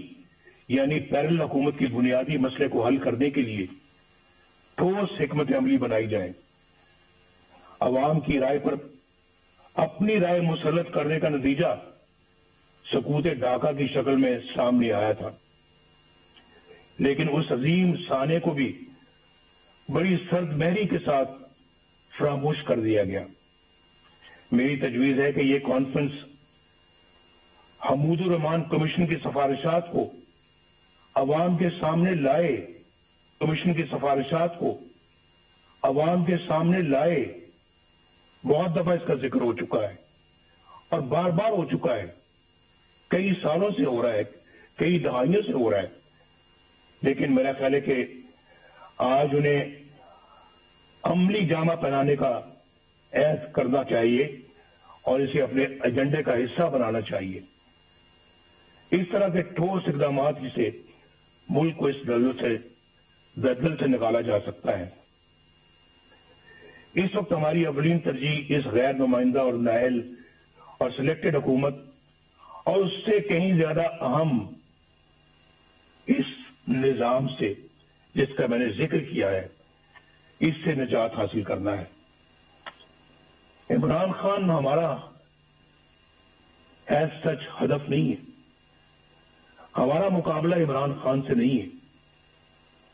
यानी पैरेलल हुकूमत की बुनियादी मसले को हल करने के लिए ठोस हिकमत अमली बनाई जाए। अवाम की राय पर अपनी राय मुसल्लत करने का नतीजा सकूत ढाका की शक्ल में सामने आया था, लेकिन उस अजीम साने को भी बड़ी सर्द महरी के साथ फरामोश कर दिया गया। मेरी तजवीज है कि यह कॉन्फ्रेंस हमूदुर रहमान कमीशन की सिफारिशात को अवाम के सामने लाए, कमीशन की सिफारिशात को अवाम के सामने लाए। बहुत दफा इसका जिक्र हो चुका है और बार बार हो चुका है, कई सालों से हो रहा है, कई दहाइयों से हो रहा है, लेकिन मेरा ख्याल है कि आज उन्हें अमली जामा पहनाने का ऐद करना चाहिए और इसे अपने एजेंडे का हिस्सा बनाना चाहिए। इस तरह के ठोस इकदाम जिसे मुल्क को इस दलदल से निकाला जा सकता है। इस वक्त हमारी अवलीन तरजीह इस गैर नुमाइंदा और नाअहल और सिलेक्टेड हुकूमत और उससे कहीं ज्यादा अहम इस निजाम से जिसका मैंने जिक्र किया है, इससे निजात हासिल करना है। इमरान खान हमारा एज सच हदफ नहीं है, हमारा मुकाबला इमरान खान से नहीं है।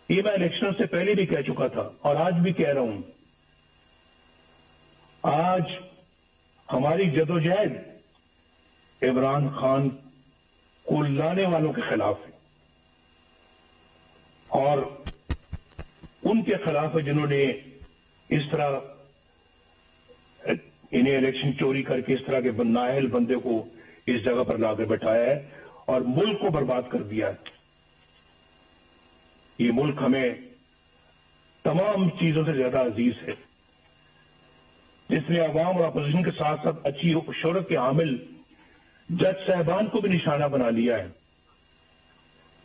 ये मैं इलेक्शन से पहले भी कह चुका था और आज भी कह रहा हूं। आज हमारी जदोजहद इमरान खान को लाने वालों के खिलाफ है और उनके खिलाफ है जिन्होंने इस तरह इन्हें इलेक्शन चोरी करके इस तरह के नाअहल बंदे को इस जगह पर लाकर बैठाया है और मुल्क को बर्बाद कर दिया है। ये मुल्क हमें तमाम चीजों से ज्यादा अजीज है, जिसने अवाम और अपोजिशन के साथ साथ अच्छी शोहरत के हामिल जज साहबान को भी निशाना बना लिया है।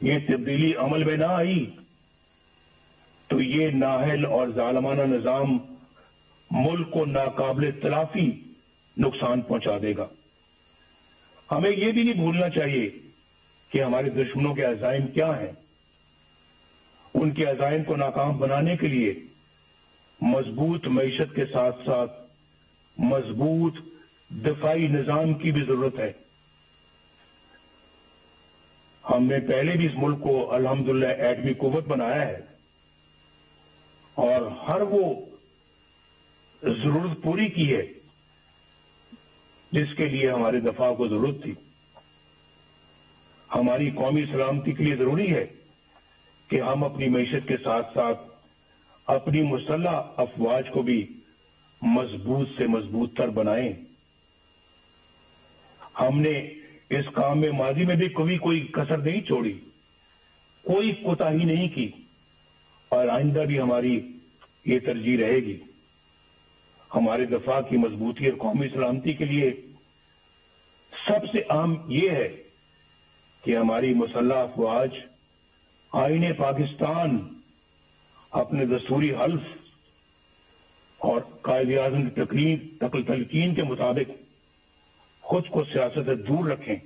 ये तब्दीली अमल में ना आई तो ये नाअहल और जालमाना निजाम मुल्क को नाकाबिले तलाफी नुकसान पहुंचा देगा। हमें यह भी नहीं भूलना चाहिए कि हमारे दुश्मनों के अज़ाइम क्या हैं। उनके अज़ाइम को नाकाम बनाने के लिए मजबूत मईशत के साथ साथ मजबूत दिफाई निजाम की भी जरूरत है। हमने पहले भी इस मुल्क को अल्हम्दुलिल्लाह एटमी कुव्वत बनाया है और हर वो जरूरत पूरी की है जिसके लिए हमारे दफा को जरूरत थी। हमारी कौमी सलामती के लिए जरूरी है कि हम अपनी मईशत के साथ साथ अपनी मुसल्लह अफवाज को भी मजबूत से मजबूत तर बनाएं। हमने इस काम में माजी में भी कभी कोई कसर नहीं छोड़ी, कोई कोताही नहीं की और आइंदा भी हमारी ये तरजीह रहेगी। हमारे दफा की मजबूती और कौमी सलामती के लिए सबसे अहम ये है कि हमारी मुसल्लह अफवाज आईने पाकिस्तान अपने दस्तूरी हल्फ और कायदे आज़म की तलकीन के मुताबिक खुद को सियासत से दूर रखें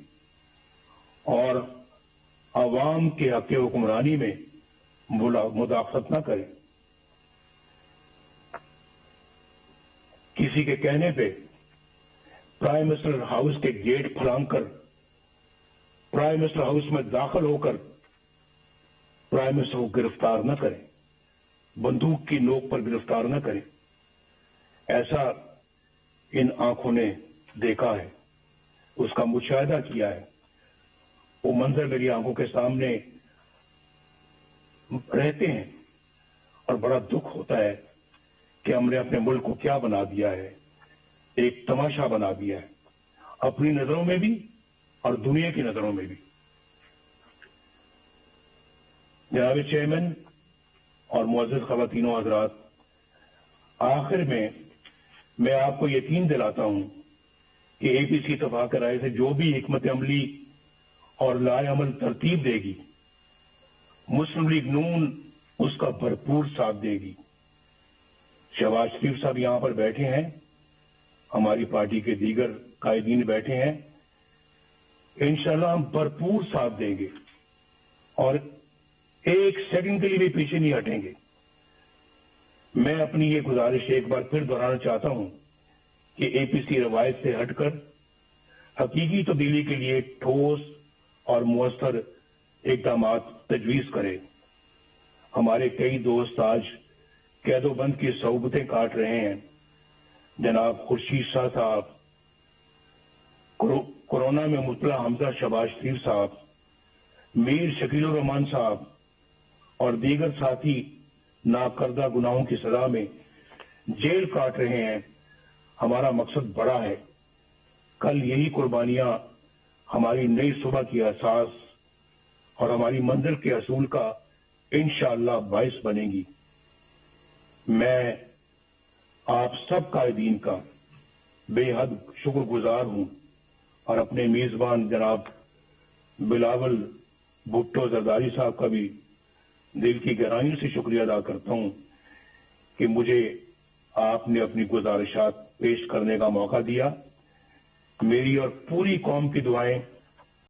और अवाम के हक हुक्मरानी में मुदाखलत न करें। किसी के कहने पे प्राइम मिनिस्टर हाउस के गेट फलांकर प्राइम मिनिस्टर हाउस में दाखिल होकर प्राइम मिनिस्टर को गिरफ्तार न करें, बंदूक की नोक पर गिरफ्तार न करें। ऐसा इन आंखों ने देखा है, उसका मुशाहिदा किया है। वो मंजर मेरी आंखों के सामने रहते हैं और बड़ा दुख होता है कि हमने अपने मुल्क को क्या बना दिया है, एक तमाशा बना दिया है, अपनी नजरों में भी और दुनिया की नजरों में भी। जनाब चेयरमैन और मुअज़्ज़ज़ ख़वातीनो हज़रात, आखिर में मैं आपको यकीन दिलाता हूं कि एपीसी इत्तेफ़ाक़ राय से जो भी हिकमत अमली और लाए अमल तरतीब देगी, मुस्लिम लीग नून उसका भरपूर साथ देगी। शहबाज शरीफ साहब यहां पर बैठे हैं, हमारी पार्टी के दीगर कायदीन बैठे हैं, इंशाअल्लाह हम भरपूर साथ देंगे और एक सेकंड के लिए भी पीछे नहीं हटेंगे। मैं अपनी ये गुजारिश एक बार फिर दोहराना चाहता हूं कि एपीसी रवायत से हटकर हकीकी तब्दीली के लिए ठोस और मुअस्सर इक़दामात तजवीज़ करे। हमारे कई दोस्त आज कैदोबंद की सौबतें काट रहे हैं। जनाब खुर्शीद शाह साहब, कोरोना में मुब्तला हमजा शहबाज शरीफ साहब, मीर शकीलुर रहमान साहब और दीगर साथी नाकर्दा गुनाहों की सजा में जेल काट रहे हैं। हमारा मकसद बड़ा है। कल यही कुर्बानियां हमारी नई सुबह की अहसास और हमारी मंजिल के असूल का इंशाअल्लाह बाइस बनेगी। मैं आप सब कायदीन का बेहद शुक्रगुजार हूं और अपने मेजबान जनाब बिलावल भुट्टो जरदारी साहब का भी दिल की गहराइयों से शुक्रिया अदा करता हूं कि मुझे आपने अपनी गुजारिशात पेश करने का मौका दिया। मेरी और पूरी कौम की दुआएं